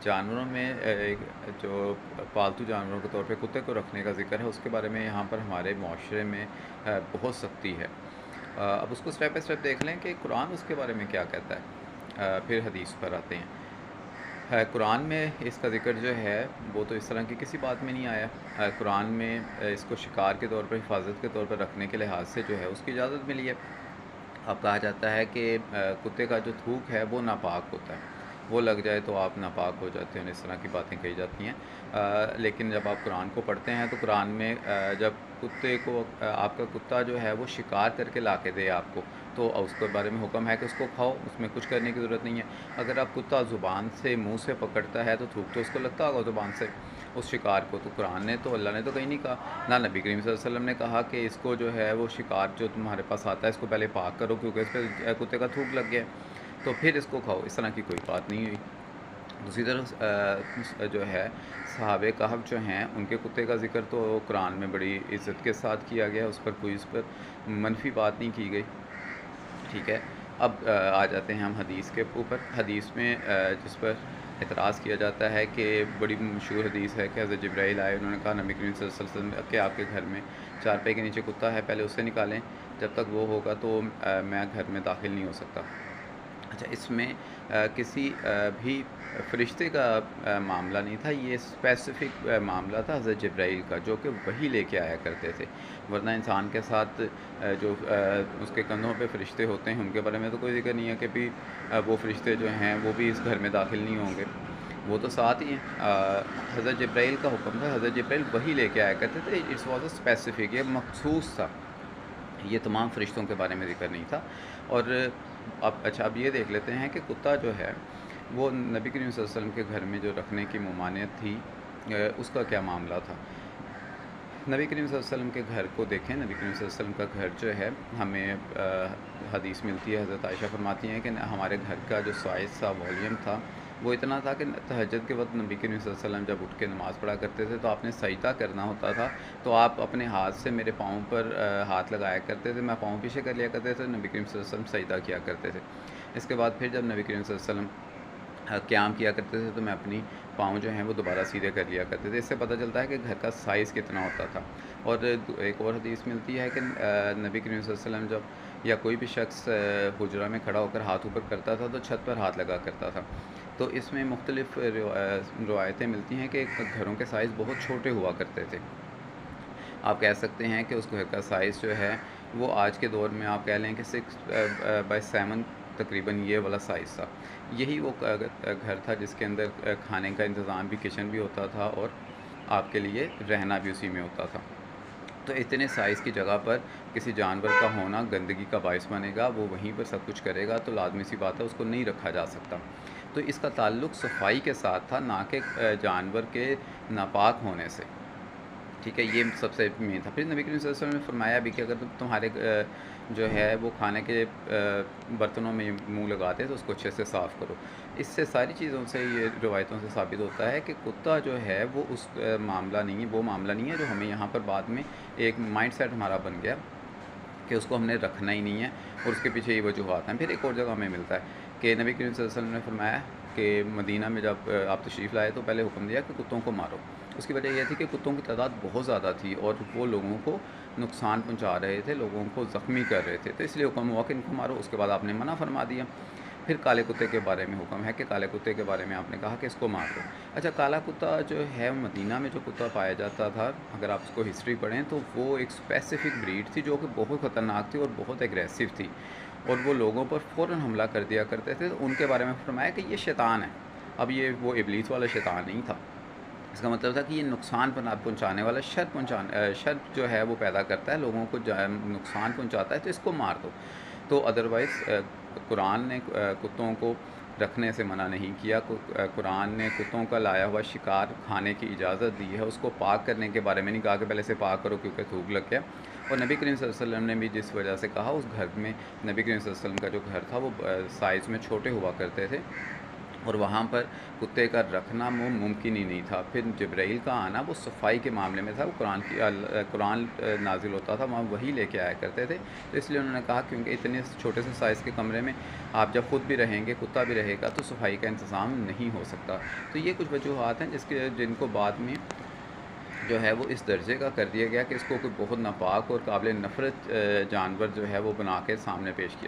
جانوروں میں ایک جو پالتو جانوروں کے طور پہ کتے کو رکھنے کا ذکر ہے، اس کے بارے میں یہاں پر ہمارے معاشرے میں بہت سختی ہے۔ اب اس کو سٹیپ بائی سٹیپ دیکھ لیں کہ قرآن اس کے بارے میں کیا کہتا ہے، پھر حدیث پر آتے ہیں۔ قرآن میں اس کا ذکر جو ہے وہ تو اس طرح کی کسی بات میں نہیں آیا۔ قرآن میں اس کو شکار کے طور پر، حفاظت کے طور پر رکھنے کے لحاظ سے جو ہے اس کی اجازت ملی ہے۔ اب کہا جاتا ہے کہ کتے کا جو تھوک ہے وہ ناپاک ہوتا ہے، وہ لگ جائے تو آپ ناپاک ہو جاتے ہیں، اس طرح کی باتیں کہی جاتی ہیں۔ لیکن جب آپ قرآن کو پڑھتے ہیں تو قرآن میں جب کتے کو آپ کا کتا جو ہے وہ شکار کر کے لا کے دے آپ کو، تو اس کے بارے میں حکم ہے کہ اس کو کھاؤ، اس میں کچھ کرنے کی ضرورت نہیں ہے۔ اگر آپ کتا زبان سے، منہ سے پکڑتا ہے تو تھوک تو اس کو لگتا ہوگا زبان سے اس شکار کو، تو قرآن نے تو، اللہ نے تو کہیں نہیں کہا، نہ نبی کریم صلی اللہ علیہ وسلم نے کہا کہ اس کو جو ہے وہ شکار جو تمہارے پاس آتا ہے اس کو پہلے پاک کرو کیونکہ اس پہ کتے کا تھوک لگ گیا تو پھر اس کو کھاؤ، اس طرح کی کوئی بات نہیں ہوئی۔ دوسری طرف جو ہے صحابہ کہف جو ہیں ان کے کتے کا ذکر تو قرآن میں بڑی عزت کے ساتھ کیا گیا، اس پر منفی بات نہیں کی گئی، ٹھیک ہے۔ اب آ جاتے ہیں ہم حدیث کے اوپر۔ حدیث میں جس پر اعتراض کیا جاتا ہے کہ بڑی مشہور حدیث ہے کہ حضرت جبرائیل آئے، انہوں نے کہا نبی کریم صلی اللہ علیہ وسلم کہ آپ کے گھر میں چارپائی کے نیچے کتا ہے، پہلے اسے نکالیں، جب تک وہ ہوگا تو میں گھر میں داخل نہیں ہو سکتا۔ اچھا، اس میں کسی بھی فرشتے کا معاملہ نہیں تھا، یہ اسپیسیفک معاملہ تھا حضرت جبرائیل کا، جو کہ وہی لے کے آیا کرتے تھے، ورنہ انسان کے ساتھ جو اس کے کندھوں پہ فرشتے ہوتے ہیں ان کے بارے میں تو کوئی ذکر نہیں ہے کہ بھی وہ فرشتے جو ہیں وہ بھی اس گھر میں داخل نہیں ہوں گے، وہ تو ساتھ ہی ہیں۔ حضرت جبرائیل کا حکم تھا، حضرت جبرائیل وہی لے کے آیا کرتے تھے، اٹس واز اے اسپیسیفک، یہ مخصوص تھا، یہ تمام فرشتوں کے بارے میں ذکر نہیں تھا۔ اور اب یہ دیکھ لیتے ہیں کہ کتا جو ہے وہ نبی کریم صلی اللہ علیہ وسلم کے گھر میں جو رکھنے کی ممانعت تھی اس کا کیا معاملہ تھا۔ نبی کریم صلی اللہ علیہ وسلم کے گھر کو دیکھیں، نبی کریم صلی اللہ علیہ وسلم کا گھر جو ہے ہمیں حدیث ملتی ہے، حضرت عائشہ فرماتی ہیں کہ ہمارے گھر کا جو سائز تھا، والیوم تھا، وہ اتنا تھا کہ تہجد کے وقت نبی کریم صلی اللہ علیہ وسلم جب اٹھ کے نماز پڑھا کرتے تھے تو آپ نے سجدہ کرنا ہوتا تھا تو آپ اپنے ہاتھ سے میرے پاؤں پر ہاتھ لگایا کرتے تھے، میں پاؤں پیچھے کر لیا کرتے تھے، نبی کریم صلی اللہ علیہ وسلم سجدہ کیا کرتے تھے۔ اس کے بعد پھر جب نبی کریم صلی اللہ علیہ وسلم قیام کیا کرتے تھے تو میں اپنی پاؤں جو ہیں وہ دوبارہ سیدھے کر لیا کرتے تھے۔ اس سے پتہ چلتا ہے کہ گھر کا سائز کتنا ہوتا تھا۔ اور ایک اور حدیث ملتی ہے کہ نبی کریم صلی اللہ علیہ وسلم جب یا کوئی بھی شخص حجرہ میں کھڑا ہو کر ہاتھ اوپر کرتا تھا تو چھت پر ہاتھ لگا کرتا تھا۔ تو اس میں مختلف روایتیں ملتی ہیں کہ گھروں کے سائز بہت چھوٹے ہوا کرتے تھے۔ آپ کہہ سکتے ہیں کہ اس گھر کا سائز جو ہے وہ آج کے دور میں آپ کہہ لیں کہ 6x7 تقریباً یہ والا سائز تھا۔ یہی وہ گھر تھا جس کے اندر کھانے کا انتظام بھی، کچن بھی ہوتا تھا اور آپ کے لیے رہنا بھی اسی میں ہوتا تھا۔ تو اتنے سائز کی جگہ پر کسی جانور کا ہونا گندگی کا باعث بنے گا، وہ وہیں پر سب کچھ کرے گا، تو لازمی سی بات ہے اس کو نہیں رکھا جا سکتا۔ تو اس کا تعلق صفائی کے ساتھ تھا، نہ کہ جانور کے ناپاک ہونے سے، ٹھیک ہے، یہ سب سے مین تھا۔ پھر نبی کریم صلی اللہ علیہ وسلم نے فرمایا بھی کہ اگر تمہارے جو ہے وہ کھانے کے برتنوں میں منہ لگاتے تو اس کو اچھے سے صاف کرو۔ اس سے ساری چیزوں سے، یہ روایتوں سے ثابت ہوتا ہے کہ کتا جو ہے وہ اس معاملہ نہیں ہے، وہ معاملہ نہیں ہے جو ہمیں یہاں پر بعد میں ایک مائنڈ سیٹ ہمارا بن گیا کہ اس کو ہم نے رکھنا ہی نہیں ہے، اور اس کے پیچھے یہ وجوہات ہیں۔ پھر ایک اور جگہ ہمیں ملتا ہے کہ نبی کریم صلی اللہ علیہ وسلم نے فرمایا کہ مدینہ میں جب آپ تشریف لائے تو پہلے حکم دیا کہ کتوں کو مارو۔ اس کی وجہ یہ تھی کہ کتوں کی تعداد بہت زیادہ تھی اور وہ لوگوں کو نقصان پہنچا رہے تھے، لوگوں کو زخمی کر رہے تھے، تو اس لیے حکم ہوا کہ ان کو مارو۔ اس کے بعد آپ نے منع فرما دیا۔ پھر کالے کتے کے بارے میں حکم ہے کہ کالے کتے کے بارے میں آپ نے کہا کہ اس کو مار دو۔ اچھا، کالا کتا جو ہے مدینہ میں جو کتا پایا جاتا تھا، اگر آپ اس کو ہسٹری پڑھیں تو وہ ایک اسپیسیفک بریڈ تھی جو کہ بہت خطرناک تھی اور بہت ایگریسو تھی، اور وہ لوگوں پر فوراً حملہ کر دیا کرتے تھے۔ تو ان کے بارے میں فرمایا کہ یہ شیطان ہے۔ اب یہ وہ ابلیس والا شیطان نہیں تھا، اس کا مطلب تھا کہ یہ نقصان پہنچانے والا، شر جو ہے وہ پیدا کرتا ہے، لوگوں کو نقصان پہنچاتا ہے، تو اس کو مار دو۔ تو ادروائز قرآن نے کتوں کو رکھنے سے منع نہیں کیا، قرآن نے کتوں کا لایا ہوا شکار کھانے کی اجازت دی ہے، اس کو پاک کرنے کے بارے میں نہیں کہا کہ پہلے سے پاک کرو کیونکہ تھوک لگ گیا۔ اور نبی کریم صلی اللہ علیہ وسلم نے بھی جس وجہ سے کہا، اس گھر میں نبی کریم صلی اللہ علیہ وسلم کا جو گھر تھا وہ سائز میں چھوٹے ہوا کرتے تھے، اور وہاں پر کتے کا رکھنا ممکن ہی نہیں تھا۔ پھر جبرائیل کا آنا وہ صفائی کے معاملے میں تھا، وہ قرآن نازل ہوتا تھا، وہاں وہی لے کے آیا کرتے تھے، تو اس لیے انہوں نے کہا کیونکہ اتنے چھوٹے سے سائز کے کمرے میں آپ جب خود بھی رہیں گے، کتا بھی رہے گا، تو صفائی کا انتظام نہیں ہو سکتا۔ تو یہ کچھ وجوہات ہیں جن کو بعد میں جو ہے وہ اس درجے کا کر دیا گیا کہ اس کو کوئی بہت ناپاک اور قابل نفرت جانور جو ہے وہ بنا کے سامنے پیش کیا۔